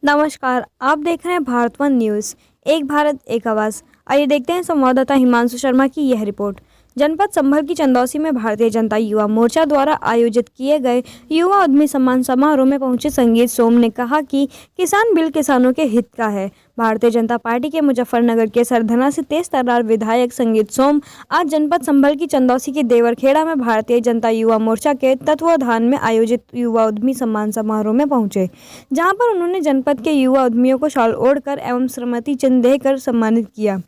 नमस्कार, आप देख रहे हैं भारत वन न्यूज़। एक भारत एक आवाज़। आइए देखते हैं संवाददाता हिमांशु शर्मा की यह रिपोर्ट। जनपद संभल की चंदौसी में भारतीय जनता युवा मोर्चा द्वारा आयोजित किए गए युवा उद्यमी सम्मान समारोह में पहुंचे संगीत सोम ने कहा कि किसान बिल किसानों के हित का है। भारतीय जनता पार्टी के मुजफ्फरनगर के सरधना से तेज तर्रार विधायक संगीत सोम आज जनपद संभल की चंदौसी के देवरखेड़ा में भारतीय जनता युवा मोर्चा के तत्वावधान में आयोजित युवा उद्यमी सम्मान समारोह में पहुंचे, जहां पर उन्होंने जनपद के युवा उद्यमियों को शॉल ओढ़कर एवं श्रीमती चिन्ह देकर सम्मानित किया।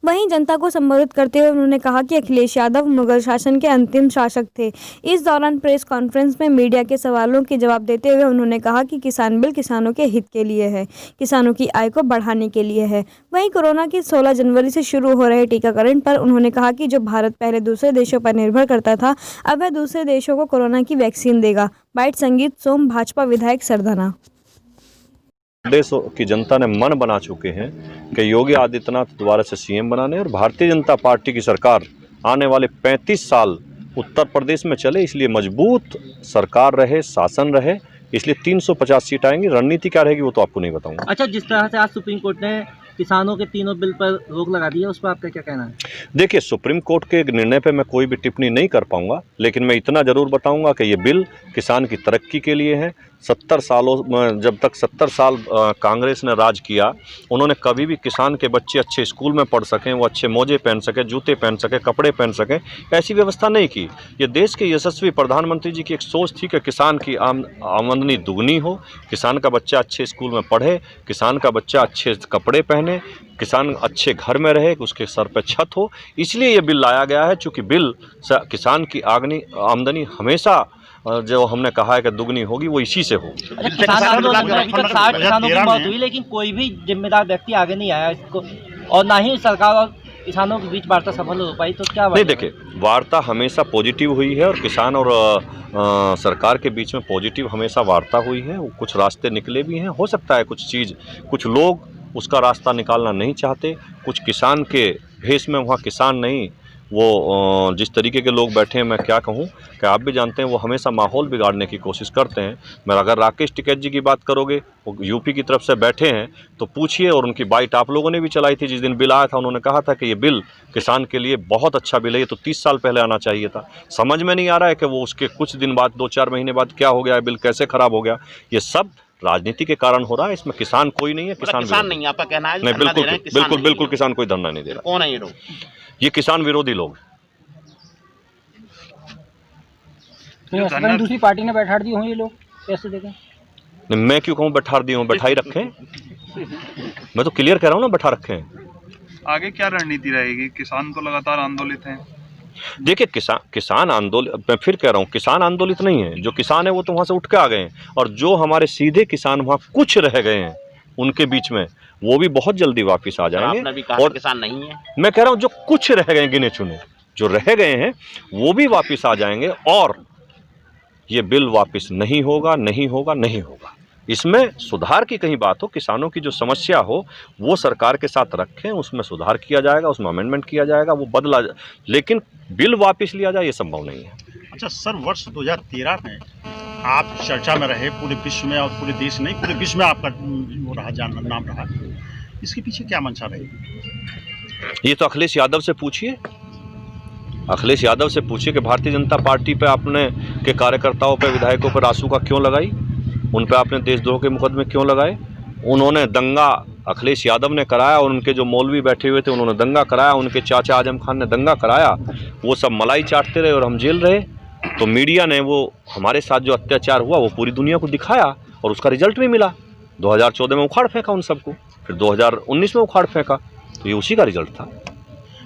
वहीं जनता को संबोधित करते हुए उन्होंने कहा कि अखिलेश यादव मुगल शासन के अंतिम शासक थे। इस दौरान प्रेस कॉन्फ्रेंस में मीडिया के सवालों के जवाब देते हुए उन्होंने कहा कि किसान बिल किसानों के हित के लिए है, किसानों की आय को बढ़ाने के लिए है। वहीं कोरोना की 16 जनवरी से शुरू हो रहे टीकाकरण पर उन्होंने कहा कि जो भारत पहले दूसरे देशों पर निर्भर करता था, अब वह दूसरे देशों को कोरोना की वैक्सीन देगा। बाइट संगीत सोम, भाजपा विधायक सरधना। देश की जनता ने मन बना चुके हैं कि योगी आदित्यनाथ दोबारा से सीएम बनाने और भारतीय जनता पार्टी की सरकार आने वाले 35 साल उत्तर प्रदेश में चले, इसलिए मजबूत सरकार रहे, शासन रहे, इसलिए 350 सीट आएंगी। रणनीति क्या रहेगी वो तो आपको नहीं बताऊंगा। अच्छा, जिस तरह से आज सुप्रीम कोर्ट ने किसानों के तीनों बिल पर रोक लगा दी है, उस पर आपका क्या कहना है? देखिए, सुप्रीम कोर्ट के निर्णय पे मैं कोई भी टिप्पणी नहीं कर पाऊंगा, लेकिन मैं इतना ज़रूर बताऊंगा कि ये बिल किसान की तरक्की के लिए है। 70 सालों में, जब तक 70 साल कांग्रेस ने राज किया, उन्होंने कभी भी किसान के बच्चे अच्छे स्कूल में पढ़ सकें, वो अच्छे मोजे पहन सकें, जूते पहन सकें, कपड़े पहन सकें, ऐसी व्यवस्था नहीं की। ये देश के यशस्वी प्रधानमंत्री जी की एक सोच थी कि किसान की आमदनी दुगनी हो, किसान का बच्चा अच्छे स्कूल में पढ़े, किसान का बच्चा अच्छे कपड़े पहने, किसान अच्छे घर में रहे, उसके सर पर छत हो। इसलिए ये बिल लाया गया है, चूँकि बिल से किसान की आमदनी हमेशा जो हमने कहा है कि दुगनी होगी, वो इसी से हो। किसान आंदोलन में अभी तक 60 किसानों की मौत हुई, लेकिन कोई भी जिम्मेदार व्यक्ति आगे नहीं आया इसको, और ना ही सरकार और किसानों के बीच वार्ता सफल हो पाई। तो क्या नहीं, देखिए, वार्ता हमेशा पॉजिटिव हुई है और किसान और सरकार के बीच में पॉजिटिव हमेशा वार्ता हुई है। कुछ रास्ते निकले भी हैं। हो सकता है कुछ लोग उसका रास्ता निकालना नहीं चाहते, कुछ किसान के भेष में वहाँ किसान नहीं, वो जिस तरीके के लोग बैठे हैं, मैं क्या कहूँ कि आप भी जानते हैं, वो हमेशा माहौल बिगाड़ने की कोशिश करते हैं। मगर अगर राकेश टिकैत जी की बात करोगे, वो यूपी की तरफ से बैठे हैं, तो पूछिए। और उनकी बाइट आप लोगों ने भी चलाई थी जिस दिन बिल आया था। उन्होंने कहा था कि ये बिल किसान के लिए बहुत अच्छा बिल है, ये तो 30 साल पहले आना चाहिए था। समझ में नहीं आ रहा है कि वो उसके कुछ दिन बाद, 2-4 महीने बाद क्या हो गया है, बिल कैसे ख़राब हो गया। ये सब राजनीति के कारण हो रहा है। इसमें किसान कोई नहीं है, किसान नहीं, आपका कहना है? नहीं, बिल्कुल किसान कोई धरना नहीं दे रहा। कौन है ये लोग? ये किसान विरोधी लोग। दूसरी पार्टी ने बैठा दी हों ये लोग, कैसे देखें? नहीं, मैं क्यों कहूँ बैठा दिए हूँ? बैठा ही रखें। मैं तो क्लियर कह रहा हूँ ना, बैठा रखें। आगे क्या रणनीति रहेगी? किसान तो लगातार आंदोलित हैं। देखिए, किसान आंदोलित, मैं फिर कह रहा हूँ, किसान आंदोलित नहीं है। जो किसान है वो तो वहाँ से उठ के आ गए हैं, और जो हमारे सीधे किसान वहाँ कुछ रह गए हैं उनके बीच में, वो भी बहुत जल्दी वापस आ जाएंगे। आपने भी कहा और किसान नहीं है। मैं कह रहा हूँ जो कुछ रह गए, गिने चुने जो रह गए हैं, वो भी वापस आ जाएंगे। और ये बिल वापस नहीं होगा, नहीं होगा, नहीं होगा। इसमें सुधार की कहीं बात हो, किसानों की जो समस्या हो वो सरकार के साथ रखें, उसमें सुधार किया जाएगा, उसमें अमेंडमेंट किया जाएगा, वो बदला, लेकिन बिल वापस लिया जाए ये संभव नहीं है। अच्छा सर, वर्ष 2013 में आप चर्चा में रहे पूरे विश्व में, और पूरे देश नहीं, पूरे विश्व में आपका वो रहा, नाम रहा। इसके पीछे क्या मंशा रही? ये तो अखिलेश यादव से पूछिए। अखिलेश यादव से पूछिए कि भारतीय जनता पार्टी पे आपने के कार्यकर्ताओं पे, विधायकों पर आंसू का क्यों लगाई, उन पे आपने देशद्रोह के मुकदमे क्यों लगाए। उन्होंने दंगा अखिलेश यादव ने कराया, और उनके जो मौलवी बैठे हुए थे उन्होंने दंगा कराया, उनके चाचा आजम खान ने दंगा कराया। वो सब मलाई चाटते रहे और हम जेल रहे। तो मीडिया ने वो हमारे साथ जो अत्याचार हुआ वो पूरी दुनिया को दिखाया, और उसका रिजल्ट भी मिला। 2014 में उखाड़ फेंका उन सबको, फिर 2019 में उखाड़ फेंका, तो ये उसी का रिजल्ट था।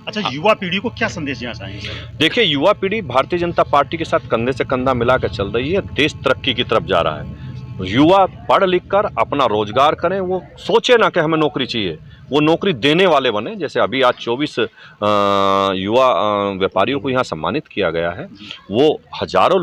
अच्छा, युवा पीढ़ी को क्या संदेश देना चाहेंगे? देखिए, युवा पीढ़ी भारतीय जनता पार्टी के साथ कंधे से कंधा मिलाकर चल रही है। देश तरक्की की तरफ जा रहा है। युवा पढ़ लिख कर अपना रोजगार करें, वो सोचे ना कि हमें नौकरी चाहिए, वो नौकरी देने वाले बने। जैसे अभी आज 24 युवा व्यापारियों को यहाँ सम्मानित किया गया है, वो हजारों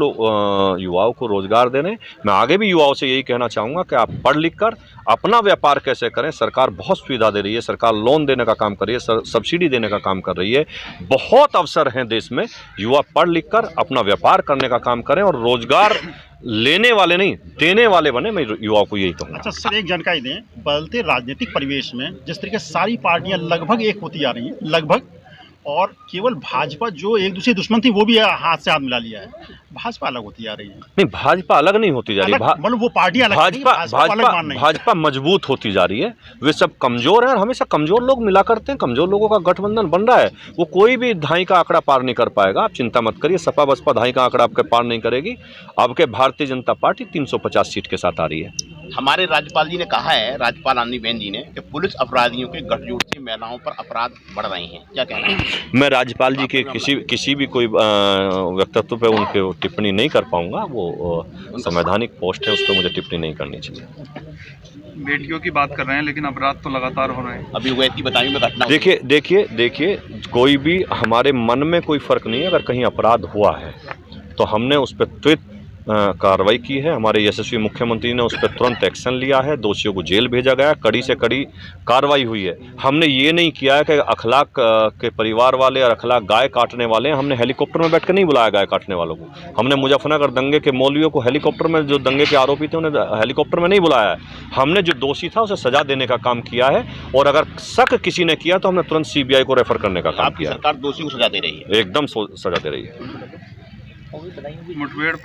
युवाओं को रोजगार देने। मैं आगे भी युवाओं से यही कहना चाहूँगा कि आप पढ़ लिख कर अपना व्यापार कैसे करें। सरकार बहुत सुविधा दे रही है, सरकार लोन देने का काम कर रही है, सब्सिडी देने का काम कर रही है। बहुत अवसर हैं देश में, युवा पढ़ लिख कर अपना व्यापार करने का काम करें और रोजगार लेने वाले नहीं, देने वाले बने। मैं युवाओं को यही कहूँगा। अच्छा सर, एक जानकारी दें, बदलते राजनीतिक परिवेश में जिस तरीके से सारी पार्टियां लगभग एक होती जा रही हैं, लगभग, और केवल भाजपा जो एक दूसरे दुश्मन थी वो भी हाथ से हाथ मिला लिया है, भाजपा अलग होती जा रही है। नहीं, भाजपा अलग नहीं होती जा रही, मतलब वो पार्टी अलग, भाजपा मजबूत होती जा रही है। वे सब कमजोर हैं और हमेशा कमजोर लोग मिला करते हैं। कमजोर लोगों का गठबंधन बन रहा है, वो कोई भी ढाई का आंकड़ा पार नहीं कर पाएगा। आप चिंता मत करिए, सपा बसपा ढाई का आंकड़ा आपके पार नहीं करेगी। आपके भारतीय जनता पार्टी 350 सीट के साथ आ रही है। हमारे राज्यपाल जी ने कहा है, राज्यपाल आनंदीबेन जी ने, कि पुलिस अपराधियों के गठजोड़ से महिलाओं पर अपराध बढ़ रहे हैं। क्या कहना है? मैं राज्यपाल जी के किसी भी कोई व्यक्तित्व पे उनके टिप्पणी नहीं कर पाऊंगा। वो संवैधानिक पोस्ट है, उस पर मुझे टिप्पणी नहीं करनी चाहिए। बेटियों की बात कर रहे हैं लेकिन अपराध तो लगातार हो रहे हैं। अभी वैसी बताइए में घटना। देखिए कोई भी हमारे मन में कोई फर्क नहीं है। अगर कहीं अपराध हुआ है तो हमने उस पर त्वरित कार्रवाई की है। हमारे यशस्वी मुख्यमंत्री ने उस पर तुरंत एक्शन लिया है, दोषियों को जेल भेजा गया, कड़ी से कड़ी कार्रवाई हुई है। हमने ये नहीं किया है कि अखलाक के परिवार वाले और अखलाक गाय काटने वाले हैं, हमने हेलीकॉप्टर में बैठकर नहीं बुलाया गाय काटने वालों को। हमने मुजफ्फरनगर दंगे के मौलवियों को हेलीकॉप्टर में, जो दंगे के आरोपी थे उन्हें हेलीकॉप्टर में नहीं बुलाया है। हमने जो दोषी था उसे सजा देने का काम किया है, और अगर शक किसी ने किया तो हमने तुरंत CBI को रेफर करने का काम किया है। सरकार दोषी को सजा दे रही है, एकदम सजा दे रही है। मुठभेड़